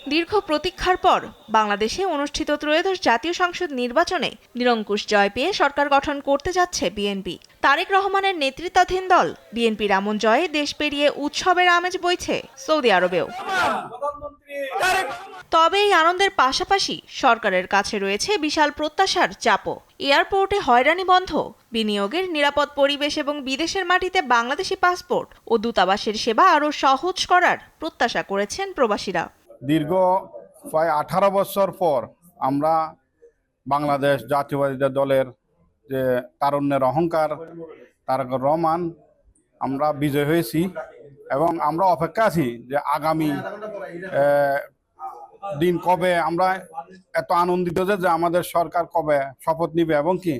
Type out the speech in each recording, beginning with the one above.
দীর্ঘ প্রতীক্ষার পর বাংলাদেশে অনুষ্ঠিত ত্রয়োদশ জাতীয় সংসদ নির্বাচনে নিরঙ্কুশ জয় পেয়ে সরকার গঠন করতে যাচ্ছে বিএনপি। তারেক রহমানের নেতৃত্বাধীন দল বিএনপির এমন জয়ে দেশ পেরিয়ে উৎসবের আমেজ বইছে সৌদি আরবেও। তবে এই আনন্দের পাশাপাশি সরকারের কাছে রয়েছে বিশাল প্রত্যাশার চাপও। এয়ারপোর্টে হয়রানি বন্ধ, বিনিয়োগের নিরাপদ পরিবেশ এবং বিদেশের মাটিতে বাংলাদেশি পাসপোর্ট ও দূতাবাসের সেবা আরও সহজ করার প্রত্যাশা করেছেন প্রবাসীরা। দীর্ঘ প্রায় 18 বছর পর আমরা বাংলাদেশ জাতীয়বাদী দলের যে তারুণ্যের অহংকার তারেক রহমান আমরা বিজয় হয়েছি এবং আমরা অপেক্ষা আছি যে আগামী দিন কবে আমরা এত আনন্দিত যে আমাদের সরকার কবে শপথ নিবে এবং কি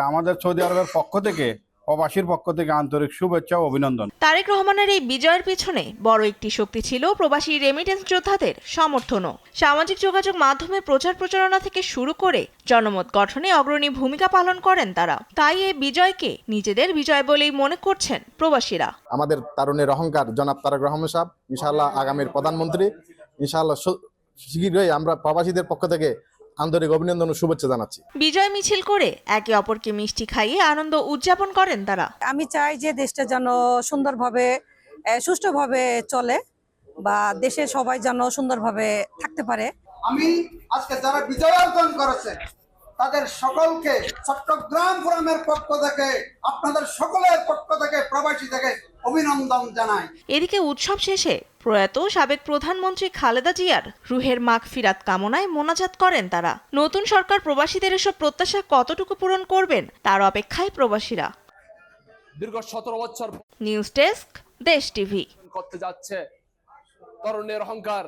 আমাদের সৌদি আরবের পক্ষ থেকে প্রবাসীর পক্ষ থেকে আন্তরিক শুভেচ্ছা ও অভিনন্দন। তারেক রহমানের এই বিজয়ের পিছনে বড় একটি শক্তি ছিল প্রবাসী রেমিটেন্স যোদ্ধাদের সমর্থনও। সামাজিক যোগাযোগ মাধ্যমে প্রচার প্রচারণা থেকে শুরু করে জনমত গঠনে অগ্রণী ভূমিকা পালন করেন তারা। তাই এই বিজয়কে নিজেদের বিজয় বলেই মনে করছেন প্রবাসীরা। আমাদের তারুণের অহংকার জনাব তারেক রহমান সাহেব ইনশাআল্লাহ আগামীর প্রধানমন্ত্রী, ইনশাআল্লাহ শীঘ্রই আমরা প্রবাসীদের পক্ষ থেকে আন্তরিক অভিনন্দন ও শুভেচ্ছা জানাচ্ছি। বিজয় মিছিল করে একে অপরকে মিষ্টি খাইয়ে আনন্দ উদযাপন করেন তারা। আমি চাই যে দেশটা যেন সুন্দরভাবে সুষ্ঠুভাবে চলে বা দেশে সবাই যেন সুন্দরভাবে থাকতে পারে। আমি আজকে যারা বিজয় অর্জন করেছে তাদের সকলকে চট্টগ্রাম ফোরামের পক্ষ থেকে আপনাদের সকলের পক্ষ থেকে প্রবাসী থেকে অভিনন্দন জানাই। এদিকে উৎসব শেষে প্রয়াত সাবেক প্রধানমন্ত্রী খালেদা জিয়ার রুহের মাগফিরাত কামনায় মোনাজাত করেন তারা। নতুন সরকার প্রবাসীদের এসব প্রত্যাশা কতটুকু পূরণ করবেন তার অপেক্ষায় প্রবাসীরা। দীর্ঘ 17 বছর নিউজ ডেস্ক, দেশ টিভি। করতে যাচ্ছে তরুণের অহংকার।